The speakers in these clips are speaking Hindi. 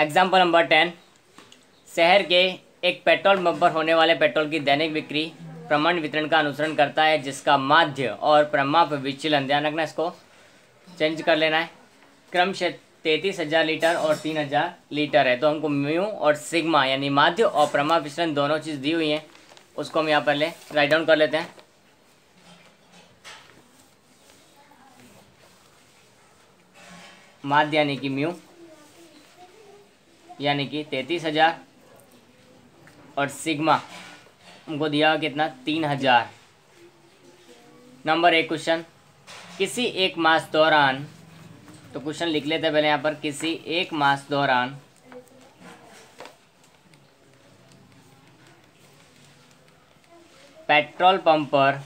एग्जाम्पल नंबर 10, शहर के एक पेट्रोल पंप पर होने वाले पेट्रोल की दैनिक बिक्री प्रमाण वितरण का अनुसरण करता है जिसका माध्य और परिमाप विचलन, ध्यान रखना, इसको चेंज कर लेना है, क्रमशः 33,000 लीटर और 3,000 लीटर है। तो हमको म्यू और सिग्मा यानी माध्य और परिमाप विचलन दोनों चीज़ दी हुई हैं, उसको हम यहाँ पहले राइट डाउन कर लेते हैं। माध्य यानी कि म्यू यानी कि 33,000 और सिग्मा हमको दिया कितना, 3,000। नंबर 1 क्वेश्चन, किसी एक मास दौरान, तो क्वेश्चन लिख लेते हैं पहले यहाँ पर, किसी एक मास दौरान पेट्रोल पंप पर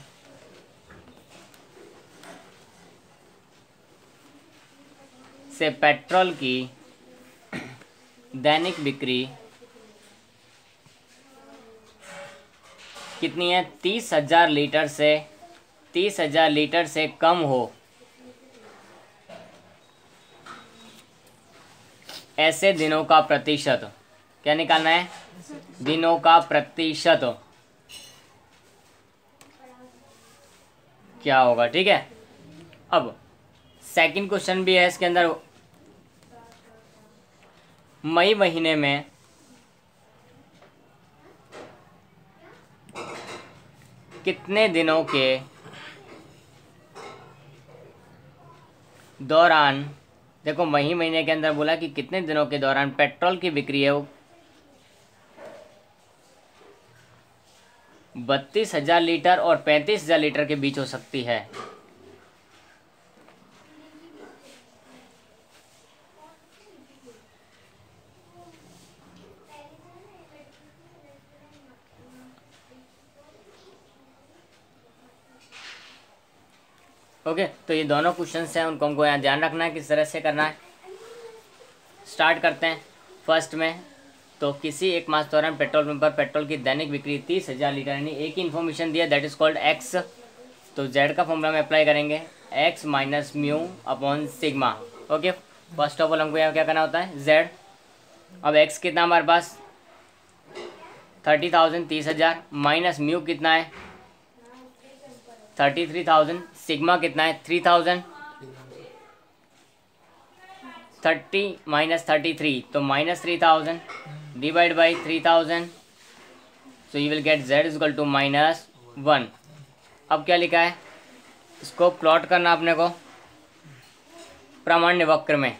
से पेट्रोल की दैनिक बिक्री कितनी है, 30,000 लीटर से कम हो, ऐसे दिनों का प्रतिशत। क्या निकालना है, दिनों का प्रतिशत क्या होगा, ठीक है। अब सेकंड क्वेश्चन भी है इसके अंदर, मई महीने में कितने दिनों के दौरान, देखो मई महीने के अंदर बोला कि कितने दिनों के दौरान पेट्रोल की बिक्री है वो 32,000 लीटर और 35,000 लीटर के बीच हो सकती है। ओके, तो ये दोनों क्वेश्चंस हैं, उनको हमको यहाँ ध्यान रखना है किस तरह से करना है। स्टार्ट करते हैं फर्स्ट में। तो किसी एक मास दौरान पेट्रोल पंप पर पेट्रोल की दैनिक बिक्री 30,000 लीटर, यानी एक ही इन्फॉर्मेशन दिया, दैट इज कॉल्ड एक्स। तो जेड का फॉर्मूला में अप्लाई करेंगे, x minus mu upon sigma. Okay, first of all हमको यहाँ क्या करना होता है, जेड। अब एक्स कितना हमारे पास 30,000, 30,000, माइनस म्यू कितना है 33,000, सिग्मा कितना है 3,000, 30 माइनस 33 तो minus 3,000 divide by 3,000, so you will get z is equal to -1। अब क्या लिखा है, इसको प्लॉट करना अपने को प्रामाण्य वक्र में।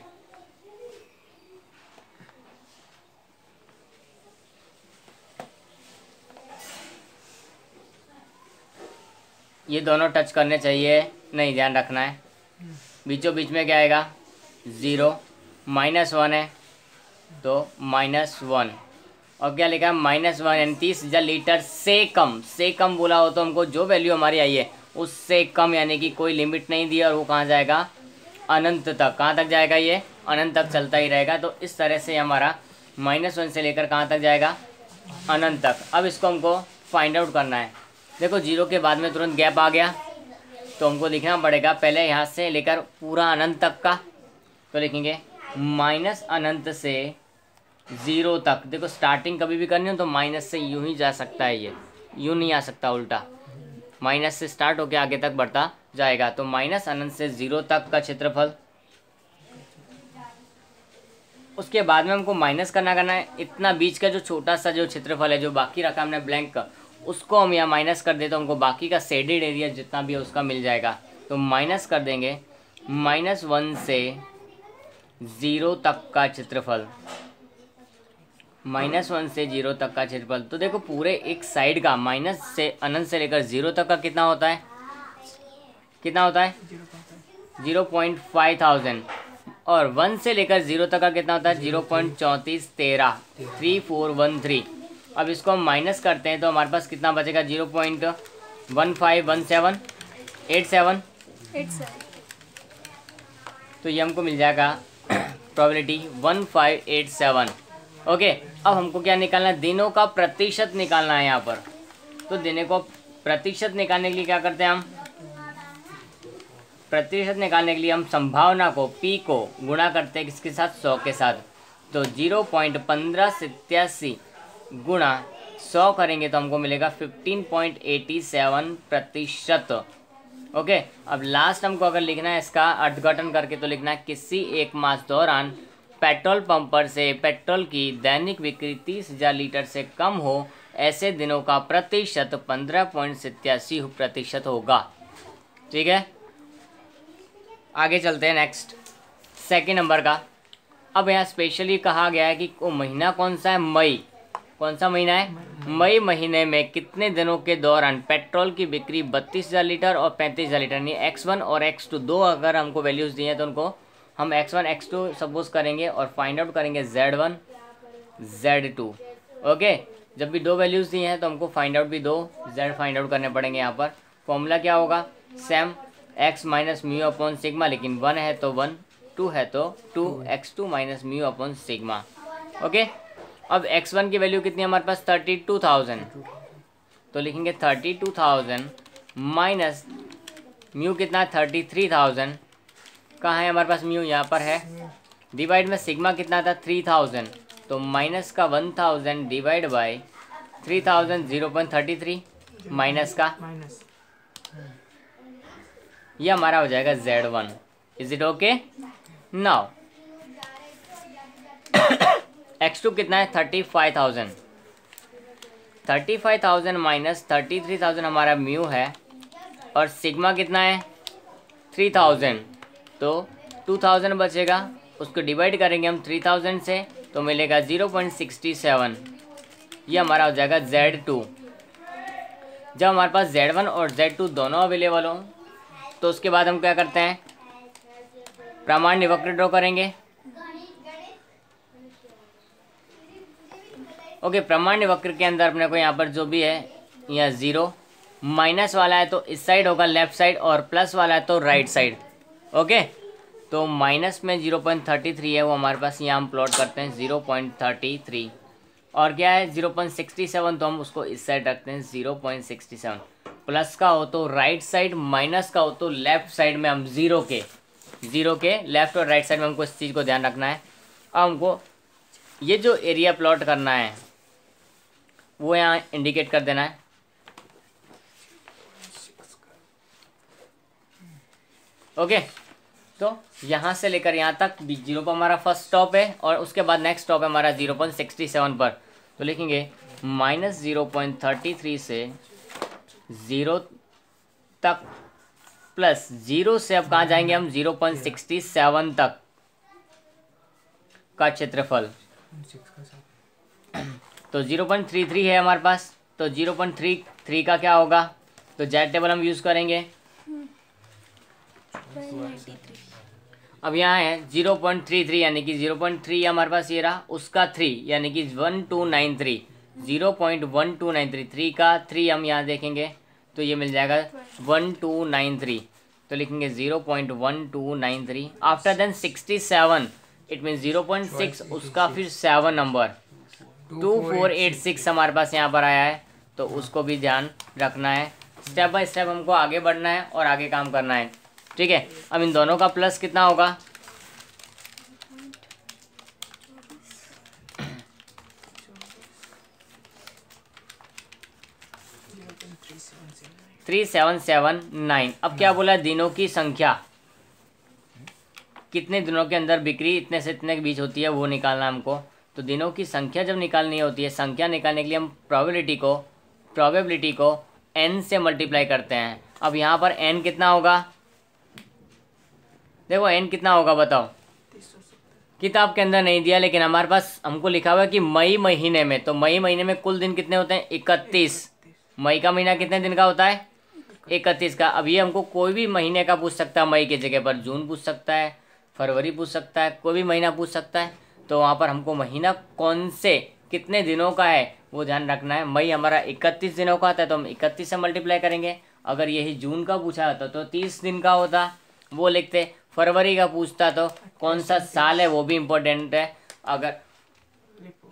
ये दोनों टच करने चाहिए, नहीं, ध्यान रखना है, बीचों बीच में क्या आएगा 0, -1 है तो -1, और क्या लिखा है -1, यानी 30,000 लीटर से कम बोला हो तो हमको जो वैल्यू हमारी आई है उससे कम, यानी कि कोई लिमिट नहीं दी, और वो कहाँ जाएगा, अनंत तक। कहाँ तक जाएगा, ये अनंत तक चलता ही रहेगा। तो इस तरह से हमारा -1 से लेकर कहाँ तक जाएगा, अनंत तक। अब इसको हमको फाइंड आउट करना है। देखो 0 के बाद में तुरंत गैप आ गया, तो हमको लिखना पड़ेगा पहले यहाँ से लेकर पूरा अनंत तक का। तो लिखेंगे माइनस अनंत से 0 तक। देखो स्टार्टिंग कभी भी करनी हो तो माइनस से यूं ही जा सकता है, ये यूं नहीं आ सकता, उल्टा माइनस से स्टार्ट होकर आगे तक बढ़ता जाएगा। तो माइनस अनंत से 0 तक का क्षेत्रफल, उसके बाद में हमको माइनस करना है इतना बीच का जो छोटा सा जो क्षेत्रफल है जो बाकी रखा हमने ब्लैंक का, उसको हम यहाँ माइनस कर देते, तो हमको बाकी का शेडेड एरिया जितना भी है उसका मिल जाएगा। तो माइनस कर देंगे -1 से 0 तक का क्षेत्रफल, -1 से 0 तक का क्षेत्रफल। तो देखो पूरे एक साइड का माइनस से अनंत से लेकर 0 तक का कितना होता है, 0.5000, और 1 से लेकर 0 तक का कितना होता है 0.3413। अब इसको हम माइनस करते हैं तो हमारे पास कितना बचेगा 0.151787। तो ये हमको मिल जाएगा प्रोबेबिलिटी 1587। ओके, अब हमको क्या निकालना है, दिनों का प्रतिशत निकालना है यहाँ पर। तो दिनों को प्रतिशत निकालने के लिए क्या करते हैं हम, प्रतिशत निकालने के लिए हम संभावना को P को गुणा करते हैं किसके साथ, 100 के साथ। तो 0.1587 गुणा 100 करेंगे तो हमको मिलेगा 15.87%। ओके, अब लास्ट हमको अगर लिखना है इसका अर्थघटन करके तो लिखना है किसी एक मास दौरान पेट्रोल पंप पर से पेट्रोल की दैनिक बिक्री 30,000 लीटर से कम हो, ऐसे दिनों का प्रतिशत 15.87% होगा। ठीक है, आगे चलते हैं नेक्स्ट सेकेंड नंबर का। अब यहाँ स्पेशली कहा गया है कि वो महीना कौन सा है, मई। कौन सा महीना है, मई महीने में कितने दिनों के दौरान पेट्रोल की बिक्री 32,000 लीटर और 35,000 लीटर, यानी x1 और x2 दो अगर हमको वैल्यूज़ दिए हैं तो उनको हम x1 x2 सपोज करेंगे और फाइंड आउट करेंगे z1 z2। ओके, जब भी दो वैल्यूज़ दिए हैं तो हमको फाइंड आउट भी दो z फाइंड आउट करने पड़ेंगे। यहाँ पर फॉर्मूला क्या होगा, same x minus mu upon sigma, लेकिन 1 है तो 1, 2 है तो 2, x2 minus mu upon sigma. Okay, अब x1 की वैल्यू कितनी है हमारे पास 32,000, तो लिखेंगे 32,000 माइनस म्यू कितना है 33,000। कहाँ है हमारे पास म्यू, यहाँ पर है। डिवाइड में सिग्मा कितना था 3,000, तो माइनस का 1,000 डिवाइड बाय 3,000 0.33 माइनस का, ये हमारा हो जाएगा Z1। Is it okay? Now x2 कितना है 35,000, 35,000 माइनस 33,000 हमारा म्यू है, और सिग्मा कितना है 3,000, तो 2,000 बचेगा, उसको डिवाइड करेंगे हम 3,000 से तो मिलेगा 0.67, ये हमारा हो जाएगा Z2। जब हमारे पास Z1 और Z2 दोनों अवेलेबल हो तो उसके बाद हम क्या करते हैं, प्रमाण वक्र ड्रॉ करेंगे। ओके, प्रमाण वक्र के अंदर अपने को यहाँ पर जो भी है, यहाँ 0 माइनस वाला है तो इस साइड होगा लेफ्ट साइड, और प्लस वाला है तो राइट साइड। ओके, तो माइनस में 0.33 है वो हमारे पास, यहाँ हम प्लॉट करते हैं 0.33, और क्या है 0.67, तो हम उसको इस साइड रखते हैं 0.67। प्लस का हो तो राइट साइड, माइनस का हो तो लेफ्ट साइड में हम जीरो के लेफ्ट और राइट साइड में हमको इस चीज़ को ध्यान रखना है। अब हमको ये जो एरिया प्लॉट करना है वो यहाँ इंडिकेट कर देना है। ओके, तो यहाँ से लेकर यहाँ तक 0 पर हमारा फर्स्ट स्टॉप है, और उसके बाद नेक्स्ट स्टॉप है हमारा 0.67 पर, तो लिखेंगे माइनस 0.33 से 0 तक प्लस 0 से अब कहाँ जाएंगे हम 0.67 तक का क्षेत्रफल, तो 0.33 है हमारे पास, तो 0.33 का क्या होगा, तो जेड टेबल हम यूज़ करेंगे। अब यहाँ है 0.33 यानी कि 0.3 हमारे पास ये रहा, उसका 3 यानी कि 1293, 0.1293, 3 का 3 हम यहाँ देखेंगे तो ये मिल जाएगा 1293, तो लिखेंगे 0.1293। आफ्टर देन 67 इट मीन 0.6, उसका फिर 7 नंबर 2486 हमारे पास यहाँ पर आया है, तो उसको भी ध्यान रखना है। स्टेप बाय स्टेप हमको आगे बढ़ना है और आगे काम करना है। ठीक है, अब इन दोनों का प्लस कितना होगा, थ्री 3779। अब क्या बोला, दिनों की संख्या, कितने दिनों के अंदर बिक्री इतने से इतने के बीच होती है वो निकालना हमको। तो दिनों की संख्या जब निकालनी होती है, संख्या निकालने के लिए हम प्रोबेबिलिटी को n से मल्टीप्लाई करते हैं। अब यहाँ पर n कितना होगा, देखो n कितना होगा बताओ, किताब के अंदर नहीं दिया लेकिन हमारे पास हमको लिखा हुआ है कि मई महीने में, तो मई महीने में कुल दिन कितने होते हैं 31। मई का महीना कितने दिन का होता है 31 का। अब ये हमको कोई भी महीने का पूछ सकता है, मई की जगह पर जून पूछ सकता है, फरवरी पूछ सकता है, कोई भी महीना पूछ सकता है। तो वहाँ पर हमको महीना कौन से कितने दिनों का है वो ध्यान रखना है। मई हमारा 31 दिनों का आता है तो हम 31 से मल्टीप्लाई करेंगे। अगर यही जून का पूछा होता तो 30 दिन का होता, वो लिखते। फरवरी का पूछता तो कौन सा साल है वो भी इम्पोर्टेंट है। अगर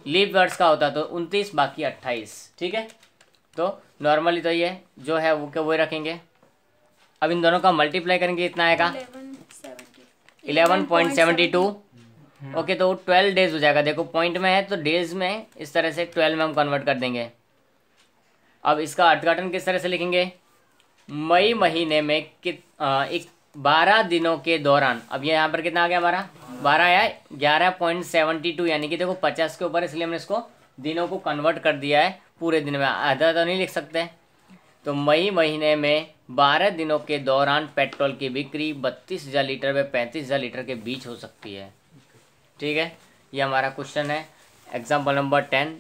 लीप वर्ड्स का होता तो 29, बाकी 28। ठीक है, तो नॉर्मली तो ये जो है वो वही रखेंगे। अब इन दोनों का मल्टीप्लाई करेंगे, कितना आएगा 11.72 ओके, तो 12 डेज हो जाएगा। देखो पॉइंट में है तो डेज में इस तरह से 12 में हम कन्वर्ट कर देंगे। अब इसका अर्थघटन किस तरह से लिखेंगे, मई महीने में एक 12 दिनों के दौरान, अब ये यहाँ पर कितना आ गया हमारा 12 या 11.72, यानी कि देखो 50 के ऊपर, इसलिए हमने इसको दिनों को कन्वर्ट कर दिया है पूरे दिन में, आधा तो नहीं लिख सकते। तो मई महीने में 12 दिनों के दौरान पेट्रोल की बिक्री 32,000 लीटर व 35,000 लीटर के बीच हो सकती है। ठीक है, ये हमारा क्वेश्चन है एग्जाम्पल नंबर 10।